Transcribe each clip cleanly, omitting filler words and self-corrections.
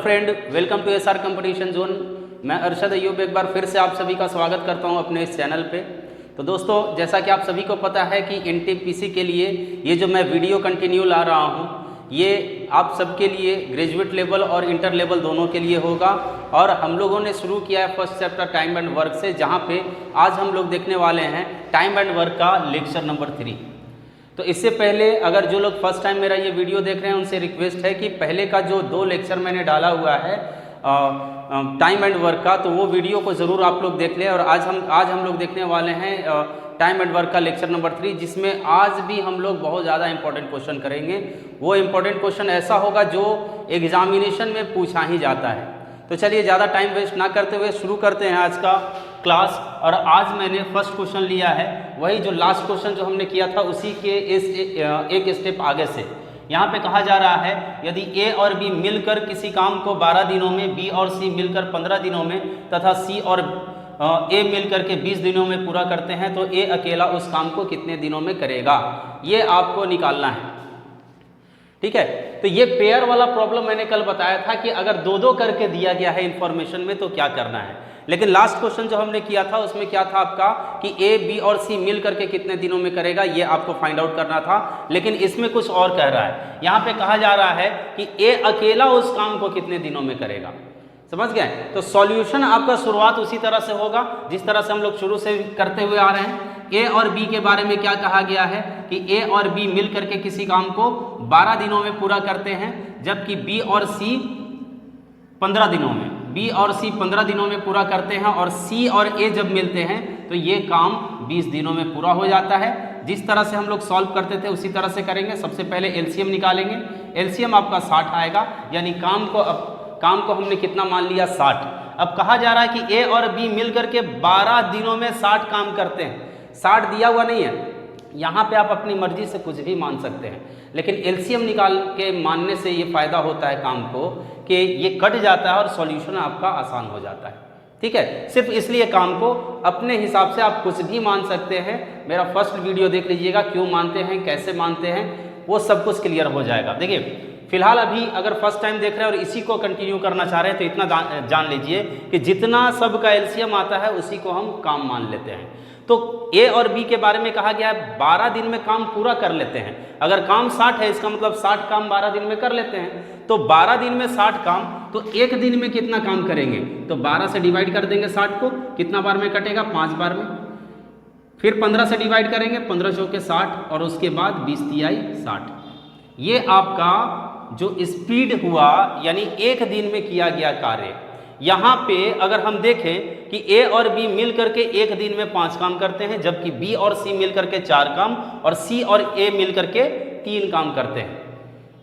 Friend, welcome to SR competition zone. मैं अरशद अयूब एक बार फिर से आप सभी का स्वागत करता हूं अपने इस चैनल पे। तो दोस्तों, जैसा कि आप सभी को पता है कि एनटीपीसी के लिए ये जो मैं वीडियो कंटिन्यू ला रहा हूं, ये आप सबके लिए ग्रेजुएट लेवल और इंटर लेवल दोनों के लिए होगा। और हम लोगों ने शुरू किया है first chapter time and work से, जहाँ पे आज हम लोग देखने वाले हैं टाइम एंड वर्क का लेक्चर नंबर 3। तो इससे पहले अगर जो लोग फर्स्ट टाइम मेरा ये वीडियो देख रहे हैं उनसे रिक्वेस्ट है कि पहले का जो 2 लेक्चर मैंने डाला हुआ है टाइम एंड वर्क का, तो वो वीडियो को ज़रूर आप लोग देख लें। और आज हम लोग देखने वाले हैं टाइम एंड वर्क का लेक्चर नंबर 3, जिसमें आज भी हम लोग बहुत ज़्यादा इंपॉर्टेंट क्वेश्चन करेंगे। वो इंपॉर्टेंट क्वेश्चन ऐसा होगा जो एग्जामिनेशन में पूछा ही जाता है। तो चलिए ज़्यादा टाइम वेस्ट ना करते हुए शुरू करते हैं आज का क्लास। और आज मैंने फर्स्ट क्वेश्चन लिया है, वही जो लास्ट क्वेश्चन जो हमने किया था उसी के एक स्टेप आगे से। यहाँ पे कहा जा रहा है यदि ए और बी मिलकर किसी काम को 12 दिनों में, बी और सी मिलकर 15 दिनों में तथा सी और ए मिलकर के 20 दिनों में पूरा करते हैं, तो ए अकेला उस काम को कितने दिनों में करेगा, ये आपको निकालना है। ठीक है, तो ये पेयर वाला प्रॉब्लम मैंने कल बताया था कि अगर 2-2 करके दिया गया है इंफॉर्मेशन में तो क्या करना है। लेकिन लास्ट क्वेश्चन जो हमने किया था उसमें क्या था आपका कि ए, बी और सी मिल करके कितने दिनों में करेगा, ये आपको फाइंड आउट करना था। लेकिन इसमें कुछ और कह रहा है, यहाँ पे कहा जा रहा है कि ए अकेला उस काम को कितने दिनों में करेगा। समझ गए? तो सॉल्यूशन आपका शुरुआत उसी तरह से होगा जिस तरह से हम लोग शुरू से करते हुए आ रहे हैं। ए और बी के बारे में क्या कहा गया है कि ए और बी मिल करके किसी काम को 12 दिनों में पूरा करते हैं, जबकि बी और सी 15 दिनों में, बी और सी 15 दिनों में पूरा करते हैं। और सी और ए जब मिलते हैं तो ये काम 20 दिनों में पूरा हो जाता है। जिस तरह से हम लोग सॉल्व करते थे उसी तरह से करेंगे। सबसे पहले एलसीएम निकालेंगे। एलसीएम आपका 60 आएगा, यानी काम को हमने कितना मान लिया, 60। अब कहा जा रहा है कि ए और बी मिल करके 12 दिनों में 60 काम करते हैं। 60 दिया हुआ नहीं है, यहाँ पे आप अपनी मर्जी से कुछ भी मान सकते हैं, लेकिन एलसीएम निकाल के मानने से ये फायदा होता है काम को कि ये कट जाता है और सॉल्यूशन आपका आसान हो जाता है। ठीक है, सिर्फ इसलिए काम को अपने हिसाब से आप कुछ भी मान सकते हैं। मेरा फर्स्ट वीडियो देख लीजिएगा, क्यों मानते हैं, कैसे मानते हैं, वो सब कुछ क्लियर हो जाएगा। देखिए, फिलहाल अभी अगर फर्स्ट टाइम देख रहे हैं और इसी को कंटिन्यू करना चाह रहे हैं तो इतना जान लीजिए कि जितना सबका एलसीएम आता है उसी को हम काम मान लेते हैं। तो ए और बी के बारे में कहा गया है 12 दिन में काम पूरा कर लेते हैं। अगर काम 60 है, इसका मतलब 60 काम 12 दिन में कर लेते हैं। तो 12 दिन में 60 काम, तो एक दिन में कितना काम करेंगे, तो 12 से डिवाइड कर देंगे 60 को, कितना बार में कटेगा, 5 बार में। फिर 15 से डिवाइड करेंगे, 15 चौके 60, और उसके बाद 20 तिहाई 60। ये आपका जो स्पीड हुआ, यानी एक दिन में किया गया कार्य। यहाँ पे अगर हम देखें कि ए और बी मिल करके एक दिन में 5 काम करते हैं, जबकि बी और सी मिल करके 4 काम, और सी और ए मिल करके 3 काम करते हैं।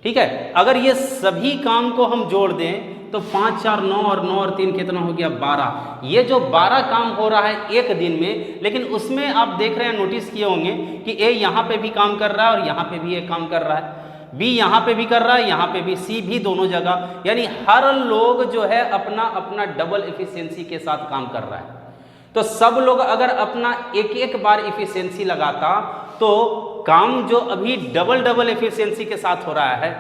ठीक है, अगर ये सभी काम को हम जोड़ दें तो 5 4 9 और 9 और 3 कितना हो गया, 12। ये जो 12 काम हो रहा है एक दिन में, लेकिन उसमें आप देख रहे हैं, नोटिस किए होंगे कि ए यहाँ पे भी काम कर रहा है और यहाँ पे भी एक काम कर रहा है, बी यहाँ पे भी कर रहा है, यहाँ पे भी, सी भी, दोनों जगह। यानी हर लोग जो है अपना अपना डबल एफिशिएंसी के साथ काम कर रहा है। तो सब लोग अगर अपना एक बार एफिशिएंसी लगाता तो काम जो अभी डबल एफिशिएंसी के साथ हो रहा है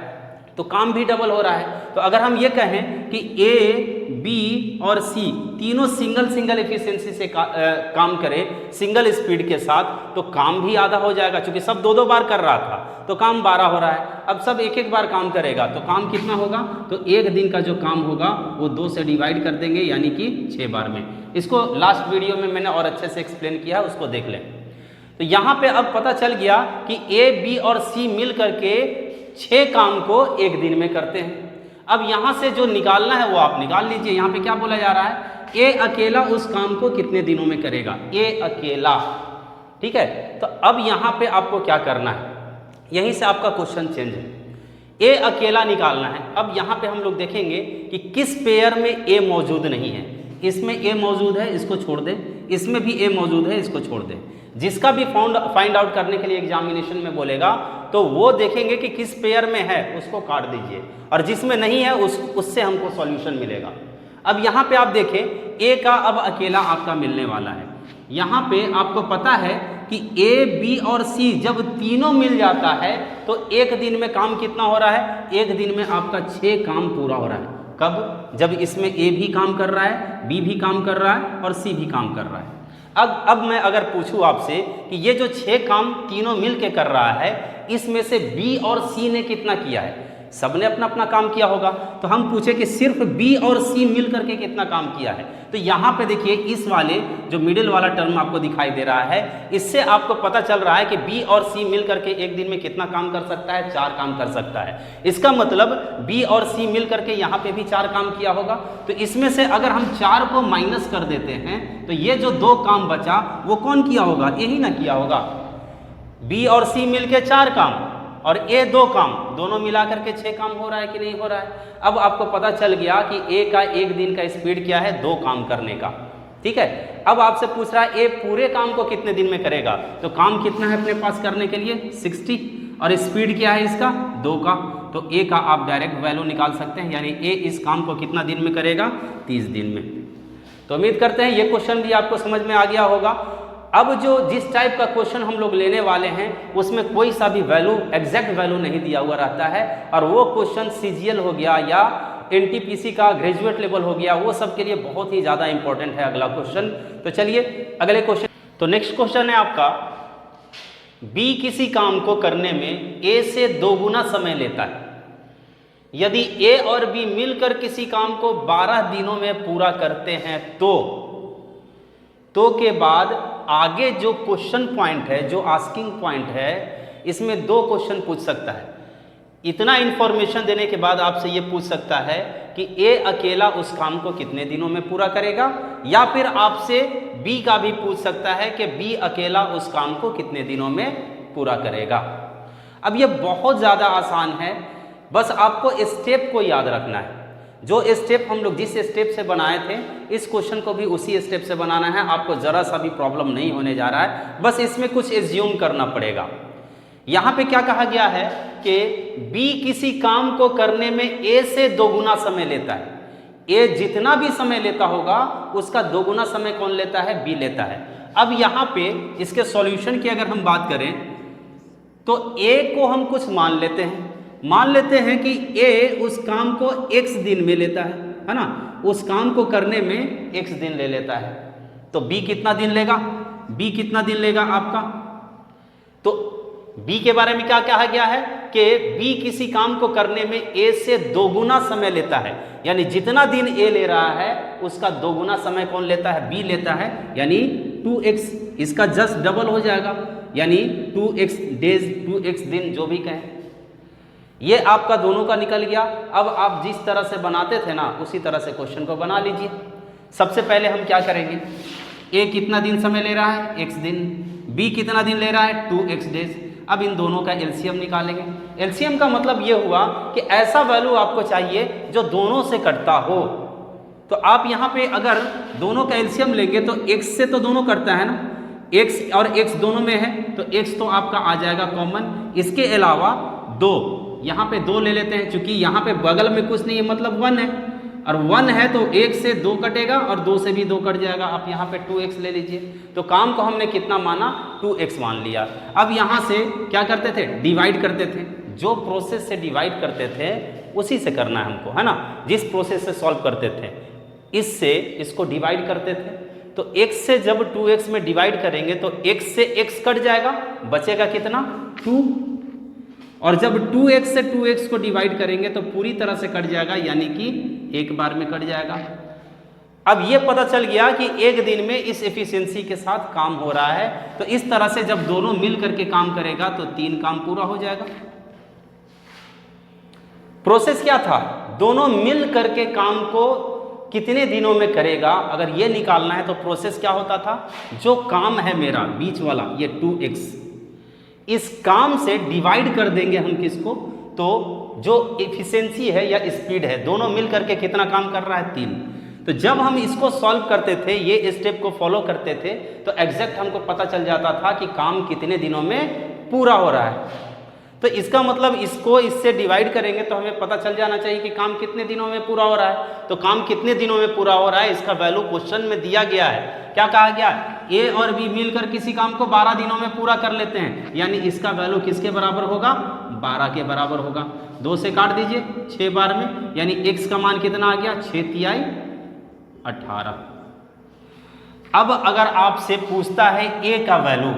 तो काम भी डबल हो रहा है। तो अगर हम ये कहें कि ए, बी और सी तीनों सिंगल एफिशिएंसी से काम करें, सिंगल स्पीड के साथ, तो काम भी आधा हो जाएगा। क्योंकि सब 2-2 बार कर रहा था तो काम 12 हो रहा है। अब सब एक बार काम करेगा तो काम कितना होगा, तो एक दिन का जो काम होगा वो 2 से डिवाइड कर देंगे, यानी कि 6 बार में। इसको लास्ट वीडियो में मैंने और अच्छे से एक्सप्लेन किया, उसको देख लें। तो यहाँ पे अब पता चल गया कि ए, बी और सी मिल करके 6 काम को एक दिन में करते हैं। अब यहाँ से जो निकालना है वो आप निकाल लीजिए। यहाँ पे क्या बोला जा रहा है, ए अकेला उस काम को कितने दिनों में करेगा, ए अकेला। ठीक है, तो अब यहाँ पे आपको क्या करना है, यहीं से आपका क्वेश्चन चेंज है। ए अकेला निकालना है। अब यहाँ पे हम लोग देखेंगे कि किस पेयर में ए मौजूद नहीं है। इसमें ए मौजूद है, इसको छोड़ दें, इसमें भी ए मौजूद है, इसको छोड़ दें। जिसका भी फाइंड आउट करने के लिए एग्जामिनेशन में बोलेगा तो वो देखेंगे कि किस पेयर में है, उसको काट दीजिए, और जिसमें नहीं है उससे हमको सॉल्यूशन मिलेगा। अब यहाँ पे आप देखें, ए का अब अकेला आपका मिलने वाला है। यहाँ पे आपको पता है कि ए, बी और सी जब तीनों मिल जाता है तो एक दिन में काम कितना हो रहा है, एक दिन में आपका 6 काम पूरा हो रहा है। कब? जब इसमें ए भी काम कर रहा है, बी भी काम कर रहा है और सी भी काम कर रहा है। अब मैं अगर पूछूं आपसे कि ये जो 6 काम तीनों मिल के कर रहा है, इसमें से बी और सी ने कितना किया है? सबने अपना अपना काम किया होगा। तो हम पूछे कि सिर्फ बी और सी मिल करके कितना काम किया है। तो यहाँ पे देखिए इस वाले जो मिडिल वाला टर्म आपको दिखाई दे रहा है, इससे आपको पता चल रहा है कि बी और सी मिल करके एक दिन में कितना काम कर सकता है? 4 काम कर सकता है। इसका मतलब बी और सी मिल करके यहाँ पे भी 4 काम किया होगा। तो इसमें से अगर हम 4 को माइनस कर देते हैं तो ये जो 2 काम बचा वो कौन किया होगा? यही ना किया होगा। बी और सी मिल के 4 काम और ए 2 काम, दोनों मिलाकर के 6 काम हो रहा है कि नहीं हो रहा है? अब आपको पता चल गया कि ए का एक दिन का स्पीड क्या है? 2 काम करने का। ठीक है, अब आपसे पूछ रहा है ए पूरे काम को कितने दिन में करेगा? तो काम कितना है अपने पास करने के लिए? 60 और स्पीड क्या है इसका? 2 का। तो ए का आप डायरेक्ट वैल्यू निकाल सकते हैं, यानी ए इस काम को कितना दिन में करेगा? 30 दिन में। तो उम्मीद करते हैं ये क्वेश्चन भी आपको समझ में आ गया होगा। अब जो जिस टाइप का क्वेश्चन हम लोग लेने वाले हैं उसमें कोई सा भी वैल्यू, एग्जैक्ट वैल्यू नहीं दिया हुआ रहता है, और वो क्वेश्चन सीजीएल हो गया या एनटीपीसी का ग्रेजुएट लेवल हो गया, वो सब के लिए बहुत ही ज़्यादा इंपॉर्टेंट है अगला क्वेश्चन। तो चलिए अगले क्वेश्चन। तो नेक्स्ट क्वेश्चन है आपका, बी किसी काम को करने में ए से 2 गुना समय लेता है। यदि ए और बी मिलकर किसी काम को 12 दिनों में पूरा करते हैं तो के बाद आगे जो क्वेश्चन पॉइंट है, जो आस्किंग पॉइंट है, इसमें 2 क्वेश्चन पूछ सकता है। इतना इंफॉर्मेशन देने के बाद आपसे ये पूछ सकता है कि ए अकेला उस काम को कितने दिनों में पूरा करेगा, या फिर आपसे बी का भी पूछ सकता है कि बी अकेला उस काम को कितने दिनों में पूरा करेगा। अब ये बहुत ज़्यादा आसान है, बस आपको स्टेप को याद रखना है। जो स्टेप हम लोग जिस स्टेप से बनाए थे, इस क्वेश्चन को भी उसी स्टेप से बनाना है। आपको ज़रा सा भी प्रॉब्लम नहीं होने जा रहा है, बस इसमें कुछ एज्यूम करना पड़ेगा। यहाँ पे क्या कहा गया है कि बी किसी काम को करने में ए से 2 गुना समय लेता है। ए जितना भी समय लेता होगा उसका 2 गुना समय कौन लेता है? बी लेता है। अब यहाँ पे इसके सॉल्यूशन की अगर हम बात करें तो ए को हम कुछ मान लेते हैं। मान लेते हैं कि ए उस काम को x दिन में लेता है ना, उस काम को करने में x दिन ले लेता है। तो b कितना दिन लेगा? b कितना दिन लेगा आपका? तो b के बारे में क्या कहा गया है कि b किसी काम को करने में a से 2 गुना समय लेता है, यानी जितना दिन a ले रहा है उसका 2 गुना समय कौन लेता है? b लेता है, यानी 2x। इसका जस्ट डबल हो जाएगा, यानी 2x डेज, 2x दिन, जो भी कहें। ये आपका दोनों का निकल गया। अब आप जिस तरह से बनाते थे ना, उसी तरह से क्वेश्चन को बना लीजिए। सबसे पहले हम क्या करेंगे? ए कितना दिन समय ले रहा है? x दिन। बी कितना दिन ले रहा है? 2x days. अब इन दोनों का एलसीएम निकालेंगे। एलसीएम का मतलब ये हुआ कि ऐसा वैल्यू आपको चाहिए जो दोनों से कटता हो। तो आप यहाँ पे अगर दोनों का एलसीएम लेंगे तो x से तो दोनों कटता है ना, x और x दोनों में है, तो x तो आपका आ जाएगा कॉमन। इसके अलावा 2, यहाँ पे 2 ले लेते हैं, क्योंकि यहाँ पे बगल में कुछ नहीं है, मतलब 1 है, और 1 है तो 1 से 2 कटेगा और 2 से भी 2 कट जाएगा। आप यहाँ पे 2x ले लीजिए। तो काम को हमने कितना माना? 2x मान लिया। अब यहाँ से क्या करते थे? डिवाइड करते थे। जो प्रोसेस से डिवाइड करते थे उसी से करना है हमको, है ना। जिस प्रोसेस से सॉल्व करते थे, इससे इसको डिवाइड करते थे। तो x से जब 2x में डिवाइड करेंगे तो x से x कट जाएगा, बचेगा कितना? 2। और जब 2x से 2x को डिवाइड करेंगे तो पूरी तरह से कट जाएगा, यानी कि एक बार में कट जाएगा। अब ये पता चल गया कि एक दिन में इस एफिशिएंसी के साथ काम हो रहा है। तो इस तरह से जब दोनों मिल करके काम करेगा तो 3 काम पूरा हो जाएगा। प्रोसेस क्या था? दोनों मिल करके काम को कितने दिनों में करेगा, अगर ये निकालना है तो प्रोसेस क्या होता था? जो काम है मेरा बीच वाला, ये 2x, इस काम से डिवाइड कर देंगे हम किसको? तो जो एफिशिएंसी है या स्पीड है, दोनों मिल करके कितना काम कर रहा है? 3। तो जब हम इसको सॉल्व करते थे, ये स्टेप को फॉलो करते थे, तो एग्जैक्ट हमको पता चल जाता था कि काम कितने दिनों में पूरा हो रहा है। तो इसका मतलब इसको इससे डिवाइड करेंगे तो हमें पता चल जाना चाहिए कि काम कितने दिनों में पूरा हो रहा है। तो काम कितने दिनों में पूरा हो रहा है, इसका वैल्यू क्वेश्चन में दिया गया है। क्या कहा गया? ए और बी मिलकर किसी काम को 12 दिनों में पूरा कर लेते हैं, यानी इसका वैल्यू किसके बराबर होगा? 12 के बराबर होगा। 2 से काट दीजिए 6 बार में, यानी x का मान कितना आ गया? 6 तिहाई 18। अब अगर आपसे पूछता है a का वैल्यू,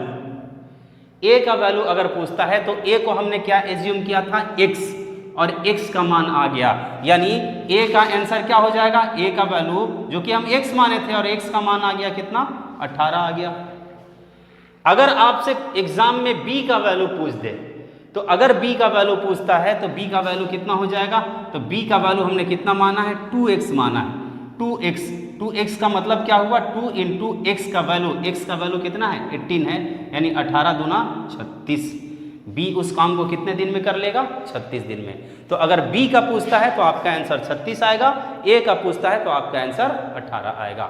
a का वैल्यू अगर पूछता है तो a को हमने क्या एज्यूम किया था? x, और x का मान आ गया, यानी a का आंसर क्या हो जाएगा? a का वैल्यू जो कि हम x माने थे और x का मान आ गया कितना? 18 आ गया। अगर आपसे एग्जाम में b का वैल्यू पूछ दे, तो अगर b का वैल्यू पूछता है तो b का वैल्यू कितना हो जाएगा? तो b का वैल्यू हमने कितना माना है? 2x माना है। 2x का मतलब क्या हुआ? 2 इंटू x का वैल्यू, x का वैल्यू कितना है? 18 है, यानी 18 दूना 36। b उस काम को कितने दिन में कर लेगा? 36 दिन में। तो अगर b का पूछता है तो आपका आंसर 36 आएगा, a का पूछता है तो आपका आंसर 18 आएगा।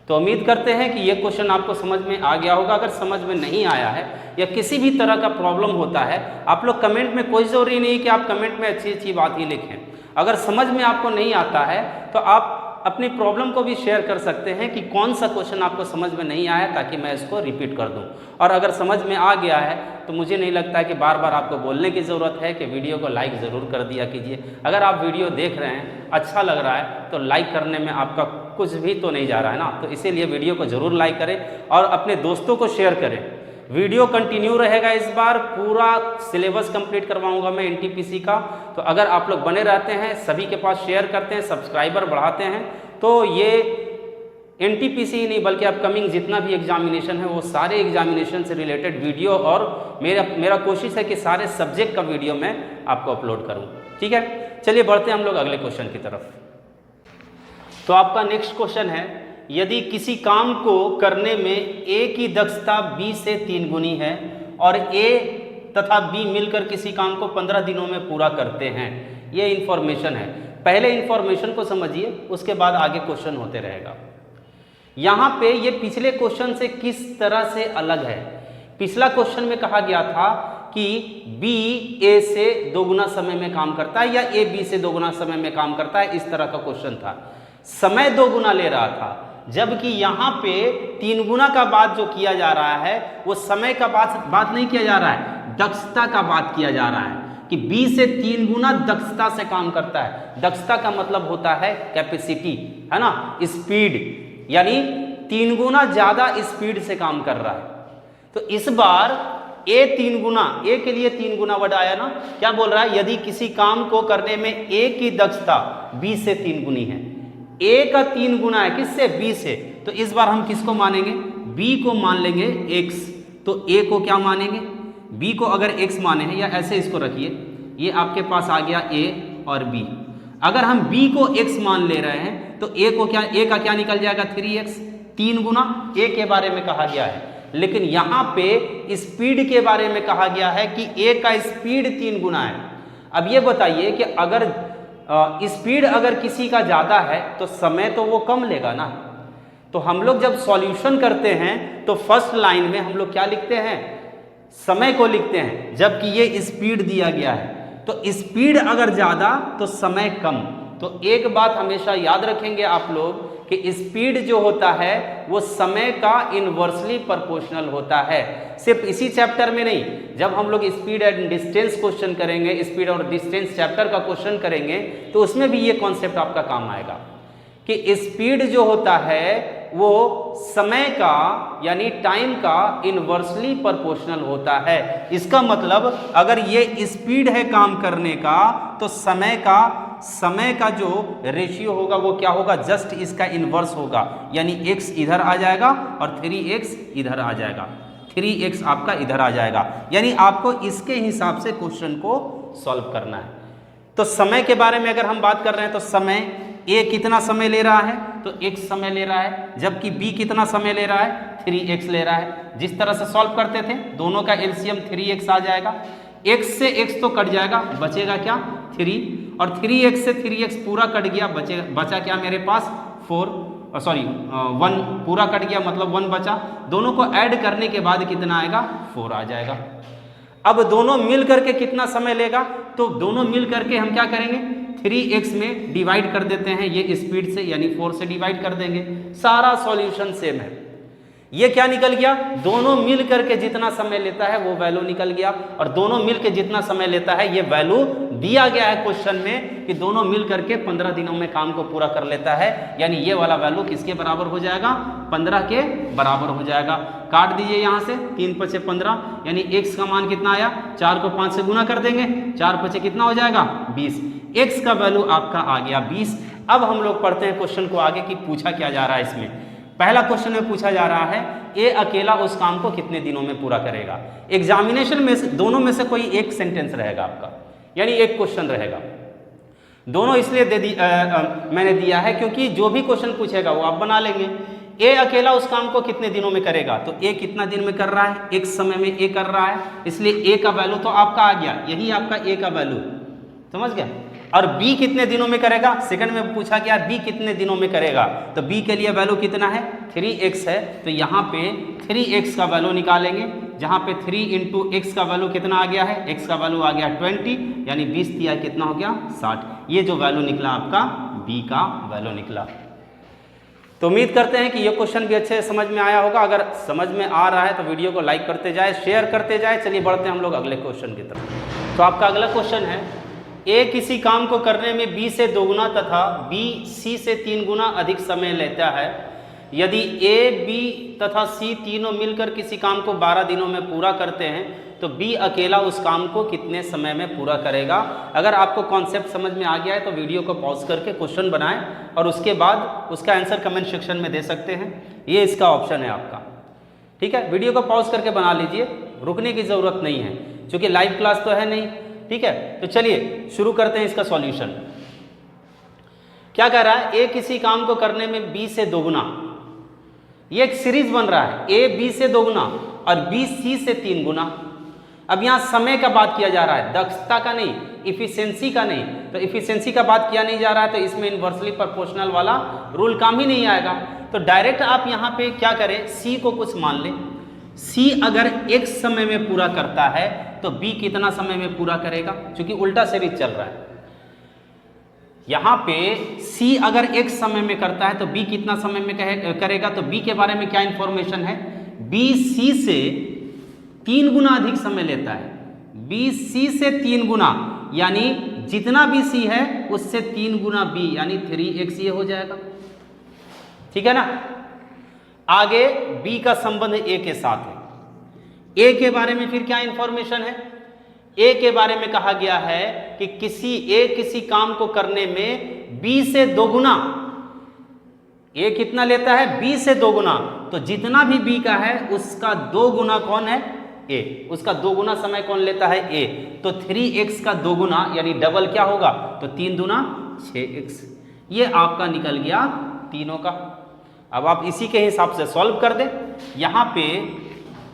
तो उम्मीद करते हैं कि ये क्वेश्चन आपको समझ में आ गया होगा। अगर समझ में नहीं आया है या किसी भी तरह का प्रॉब्लम होता है, आप लोग कमेंट में, कोई ज़रूरी नहीं कि आप कमेंट में अच्छी अच्छी बात ही लिखें। अगर समझ में आपको नहीं आता है तो आप अपनी प्रॉब्लम को भी शेयर कर सकते हैं कि कौन सा क्वेश्चन आपको समझ में नहीं आया, ताकि मैं इसको रिपीट कर दूं। और अगर समझ में आ गया है तो मुझे नहीं लगता है कि बार बार आपको बोलने की ज़रूरत है कि वीडियो को लाइक ज़रूर कर दिया कीजिए। अगर आप वीडियो देख रहे हैं, अच्छा लग रहा है, तो लाइक करने में आपका कुछ भी तो नहीं जा रहा है ना, तो इसीलिए वीडियो को ज़रूर लाइक करें और अपने दोस्तों को शेयर करें। वीडियो कंटिन्यू रहेगा, इस बार पूरा सिलेबस कंप्लीट करवाऊंगा मैं एनटीपीसी का। तो अगर आप लोग बने रहते हैं, सभी के पास शेयर करते हैं, सब्सक्राइबर बढ़ाते हैं, तो ये एनटीपीसी ही नहीं बल्कि अपकमिंग जितना भी एग्जामिनेशन है वो सारे एग्जामिनेशन से रिलेटेड वीडियो, और मेरा कोशिश है कि सारे सब्जेक्ट का वीडियो मैं आपको अपलोड करूँ। ठीक है, चलिए बढ़ते हैं हम लोग अगले क्वेश्चन की तरफ। तो आपका नेक्स्ट क्वेश्चन है, यदि किसी काम को करने में A की दक्षता B से 3 गुनी है और A तथा B मिलकर किसी काम को 15 दिनों में पूरा करते हैं, ये इन्फॉर्मेशन है। पहले इन्फॉर्मेशन को समझिए, उसके बाद आगे क्वेश्चन होते रहेगा। यहाँ पे ये पिछले क्वेश्चन से किस तरह से अलग है? पिछला क्वेश्चन में कहा गया था कि B A से 2 गुना समय में काम करता है या A B से 2 गुना समय में काम करता है, इस तरह का क्वेश्चन था। समय 2 गुना ले रहा था, जबकि यहाँ पे 3 गुना का बात जो किया जा रहा है वो समय का बात नहीं किया जा रहा है, दक्षता का बात किया जा रहा है कि B से 3 गुना दक्षता से काम करता है। दक्षता का मतलब होता है कैपेसिटी, है ना, स्पीड, यानी 3 गुना ज़्यादा स्पीड से काम कर रहा है। तो इस बार A 3 गुना, A के लिए 3 गुना वर्ड आया ना, क्या बोल रहा है? यदि किसी काम को करने में A की दक्षता B से 3 गुनी है, A का 3 गुना है किससे? B से, तो इस बार हम किसको मानेंगे? B को मान लेंगे x। तो A को क्या मानेंगे? B को अगर x माने हैं, या ऐसे इसको रखिए, ये आपके पास आ गया A और B। अगर हम B को x मान ले रहे हैं तो A को क्या, A का क्या निकल जाएगा? 3x, 3 गुना A के बारे में कहा गया है। लेकिन यहाँ पे स्पीड के बारे में कहा गया है कि A का स्पीड 3 गुना है। अब ये बताइए कि अगर स्पीड अगर किसी का ज़्यादा है तो समय तो वो कम लेगा ना। तो हम लोग जब सॉल्यूशन करते हैं तो फर्स्ट लाइन में हम लोग क्या लिखते हैं? समय को लिखते हैं, जबकि ये स्पीड दिया गया है। तो स्पीड अगर ज़्यादा तो समय कम। तो एक बात हमेशा याद रखेंगे आप लोग कि स्पीड जो होता है वो समय का इनवर्सली प्रोपोर्शनल होता है। सिर्फ इसी चैप्टर में नहीं, जब हम लोग स्पीड एंड डिस्टेंस क्वेश्चन करेंगे, स्पीड और डिस्टेंस चैप्टर का क्वेश्चन करेंगे, तो उसमें भी ये कॉन्सेप्ट आपका काम आएगा कि स्पीड जो होता है वो समय का यानी टाइम का इनवर्सली प्रोपोर्शनल होता है। इसका मतलब अगर ये स्पीड है काम करने का तो समय का जो रेशियो होगा वो क्या होगा? जस्ट इसका इन्वर्स होगा, यानी x इधर आ जाएगा और 3x इधर आ जाएगा, 3x आपका इधर आ जाएगा। यानी आपको इसके हिसाब से क्वेश्चन को सॉल्व करना है। तो समय के बारे में अगर हम बात कर रहे हैं तो समय A कितना समय ले रहा है? तो x समय ले रहा है, जबकि B कितना समय ले रहा है? 3x ले रहा है। जिस तरह से सॉल्व करते थे, दोनों का एलसीएम 3x आ जाएगा। x से x तो कट जाएगा, बचेगा क्या? 3, और 3x से 3x पूरा कट गया, बचा क्या मेरे पास? 1 पूरा कट गया, मतलब 1 बचा। दोनों को ऐड करने के बाद कितना आएगा? 4 आ जाएगा। अब दोनों मिल करके कितना समय लेगा? तो दोनों मिल करके हम क्या करेंगे? 3x में डिवाइड कर देते हैं, ये स्पीड से यानी 4 से डिवाइड कर देंगे। सारा सॉल्यूशन सेम है। ये क्या निकल गया, दोनों मिल करके जितना समय लेता है वो वैल्यू निकल गया, और दोनों मिल के जितना समय लेता है ये वैल्यू दिया गया है क्वेश्चन में कि दोनों मिल करके 15 दिनों में काम को पूरा कर लेता है, यानी ये वाला वैल्यू किसके बराबर हो जाएगा, 15 के बराबर हो जाएगा। काट दीजिए यहाँ से, 3 × 5 = 15, यानी x का मान कितना आया, 4 को 5 से गुना कर देंगे, 4 × 5 कितना हो जाएगा 20, x का वैल्यू आपका आ गया 20। अब हम लोग पढ़ते हैं क्वेश्चन को आगे कि पूछा क्या जा रहा है इसमें। पहला क्वेश्चन में पूछा जा रहा है ए अकेला उस काम को कितने दिनों में पूरा करेगा। एग्जामिनेशन में से दोनों में से कोई एक सेंटेंस रहेगा आपका, यानी एक क्वेश्चन रहेगा। दोनों इसलिए मैंने दिया है क्योंकि जो भी क्वेश्चन पूछेगा वो आप बना लेंगे। ए अकेला उस काम को कितने दिनों में करेगा, तो ए कितना दिन में कर रहा है, एक समय में ए कर रहा है, इसलिए ए का वैल्यू तो आपका आ गया, यही आपका ए का वैल्यू, समझ गया। और बी कितने दिनों में करेगा, सेकंड में पूछा गया बी कितने दिनों में करेगा, तो बी के लिए वैल्यू कितना है, 3x है, तो यहाँ पे 3x का वैल्यू निकालेंगे, जहाँ पे 3 × x का वैल्यू कितना आ गया है, x का वैल्यू आ गया 20, यानी 20 दिया कितना हो गया 60। ये जो वैल्यू निकला आपका बी का वैल्यू निकला। तो उम्मीद करते हैं कि ये क्वेश्चन भी अच्छे से समझ में आया होगा। अगर समझ में आ रहा है तो वीडियो को लाइक करते जाए, शेयर करते जाए। चलिए बढ़ते हैं हम लोग अगले क्वेश्चन की तरफ। तो आपका अगला क्वेश्चन है, ए किसी काम को करने में बी से 2 गुना तथा बी सी से 3 गुना अधिक समय लेता है। यदि ए, बी तथा सी तीनों मिलकर किसी काम को 12 दिनों में पूरा करते हैं तो बी अकेला उस काम को कितने समय में पूरा करेगा। अगर आपको कॉन्सेप्ट समझ में आ गया है तो वीडियो को पॉज करके क्वेश्चन बनाएं और उसके बाद उसका आंसर कमेंट सेक्शन में दे सकते हैं। ये इसका ऑप्शन है आपका, ठीक है। वीडियो को पॉज करके बना लीजिए, रुकने की ज़रूरत नहीं है क्योंकि लाइव क्लास तो है नहीं, ठीक है। तो चलिए शुरू करते हैं इसका सॉल्यूशन। क्या कह रहा है, ए किसी काम को करने में बी से 2 गुना, ये एक सीरीज बन रहा है, ए बी से 2 गुना और बी सी से 3 गुना। अब यहाँ समय का बात किया जा रहा है, दक्षता का नहीं, इफिशिएंसी का नहीं। तो इफिशिएंसी का बात किया नहीं जा रहा है तो इसमें इन्वर्सली प्रोपोर्शनल वाला रूल काम ही नहीं आएगा। तो डायरेक्ट आप यहाँ पे क्या करें, सी को कुछ मान लें। सी अगर एक समय में पूरा करता है तो बी कितना समय में पूरा करेगा, क्योंकि उल्टा सीरीज चल रहा है। यहाँ पे सी अगर एक समय में करता है तो बी कितना समय में करेगा, तो बी के बारे में क्या इंफॉर्मेशन है, बी सी से 3 गुना अधिक समय लेता है। बी सी से 3 गुना, यानी जितना बी सी है उससे 3 गुना बी, यानी 3x ये हो जाएगा, ठीक है ना। आगे बी का संबंध ए के साथ है। ए के बारे में फिर क्या इंफॉर्मेशन है, ए के बारे में कहा गया है कि किसी काम को करने में बी से 2 गुना, ए कितना लेता है, बी से 2 गुना, तो जितना भी बी का है उसका 2 गुना कौन है, ए, उसका 2 गुना समय कौन लेता है, ए। तो 3x का 2 गुना यानी डबल क्या होगा, तो 3 दूना 6x। ये आपका निकल गया तीनों का। अब आप इसी के हिसाब से सॉल्व कर दें। यहाँ पे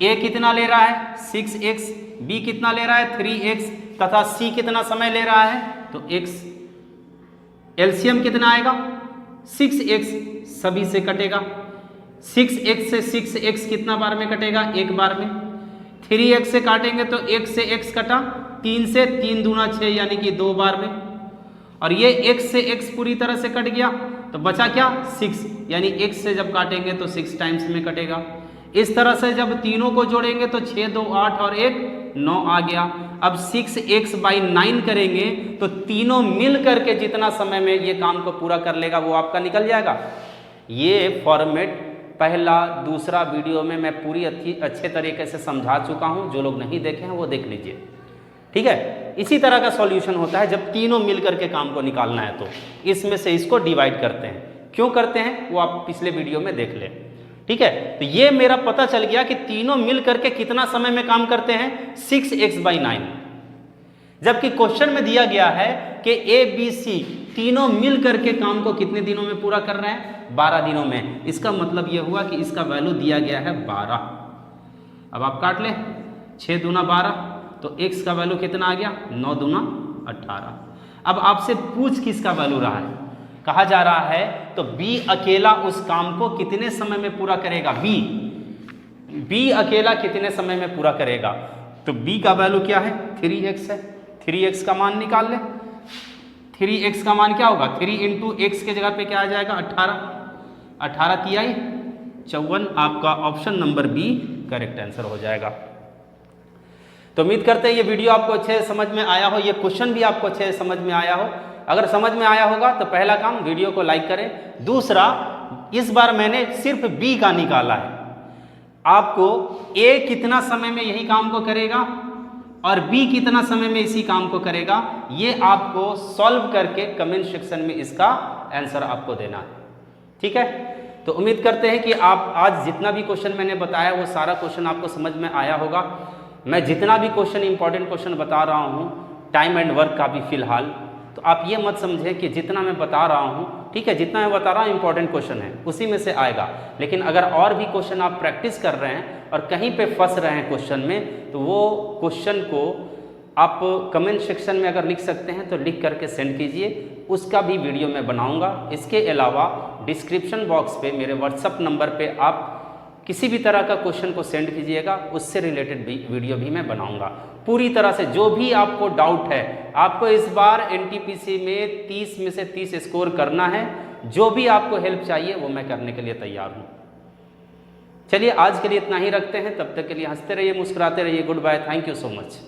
ए कितना ले रहा है 6x, बी कितना ले रहा है 3x तथा सी कितना समय ले रहा है तो x। एलसीएम कितना आएगा 6x, सभी से कटेगा। 6x से 6x कितना बार में कटेगा, एक बार में। 3x से काटेंगे तो 1 से x कटा, 3 से 3 दूना 6 यानी कि 2 बार में। और ये x से x पूरी तरह से कट गया तो बचा क्या 6, यानी x से जब काटेंगे तो 6 टाइम्स में कटेगा। इस तरह से जब तीनों को जोड़ेंगे तो 6 2 8 और 1 9 आ गया। अब 6x/9 करेंगे तो तीनों मिल करके जितना समय में ये काम को पूरा कर लेगा वो आपका निकल जाएगा। ये फॉर्मेट पहला दूसरा वीडियो में मैं पूरी अच्छे तरीके से समझा चुका हूँ, जो लोग नहीं देखे हैं वो देख लीजिए, ठीक है। इसी तरह का सॉल्यूशन होता है जब तीनों मिल करके काम को निकालना है, तो इसमें से इसको डिवाइड करते हैं। क्यों करते हैं वो आप पिछले वीडियो में देख लें, ठीक है। तो ये मेरा पता चल गया कि तीनों मिल करके कितना समय में काम करते हैं 6x/9, जबकि क्वेश्चन में दिया गया है कि ए बी सी तीनों मिल करके काम को कितने दिनों में पूरा कर रहे हैं 12 दिनों में। इसका मतलब यह हुआ कि इसका वैल्यू दिया गया है 12। अब आप काट लें, 6 दूना 12 तो x का वैल्यू कितना आ गया 9 दूना 18। अब आपसे पूछ किसका वैल्यू रहा है, कहा जा रहा है तो B अकेला उस काम को कितने समय में पूरा करेगा। B अकेला कितने समय में पूरा करेगा, तो B का वैल्यू क्या है 3x है। 3x का मान निकाल ले। 3x का मान क्या होगा, 3 × x के जगह पे क्या आ जाएगा 18। 18 तिहाई 54 आपका option number B correct answer हो जाएगा। तो उम्मीद करते हैं ये वीडियो आपको अच्छे से समझ में आया हो, ये क्वेश्चन भी आपको अच्छे से समझ में आया हो। अगर समझ में आया होगा तो पहला काम वीडियो को लाइक करें। दूसरा, इस बार मैंने सिर्फ बी का निकाला है। आपको ए कितना समय में यही काम को करेगा और बी कितना समय में इसी काम को करेगा, ये आपको सॉल्व करके कमेंट सेक्शन में इसका आंसर आपको देना है। ठीक है, तो उम्मीद करते हैं कि आप आज जितना भी क्वेश्चन मैंने बताया वो सारा क्वेश्चन आपको समझ में आया होगा। मैं जितना भी क्वेश्चन इंपॉर्टेंट क्वेश्चन बता रहा हूँ टाइम एंड वर्क का भी फिलहाल, तो आप ये मत समझें कि जितना मैं बता रहा हूँ, ठीक है, जितना मैं बता रहा हूँ इंपॉर्टेंट क्वेश्चन है उसी में से आएगा। लेकिन अगर और भी क्वेश्चन आप प्रैक्टिस कर रहे हैं और कहीं पे फंस रहे हैं क्वेश्चन में, तो वो क्वेश्चन को आप कमेंट सेक्शन में अगर लिख सकते हैं तो लिख करके सेंड कीजिए, उसका भी वीडियो मैं बनाऊंगा। इसके अलावा डिस्क्रिप्शन बॉक्स पे मेरे व्हाट्सअप नंबर पे आप किसी भी तरह का क्वेश्चन को सेंड कीजिएगा, उससे रिलेटेड भी वीडियो भी मैं बनाऊंगा। पूरी तरह से जो भी आपको डाउट है, आपको इस बार एनटीपीसी में 30 में से 30 स्कोर करना है, जो भी आपको हेल्प चाहिए वो मैं करने के लिए तैयार हूँ। चलिए आज के लिए इतना ही रखते हैं, तब तक के लिए हंसते रहिए, मुस्कुराते रहिए। Good bye, thank you so much.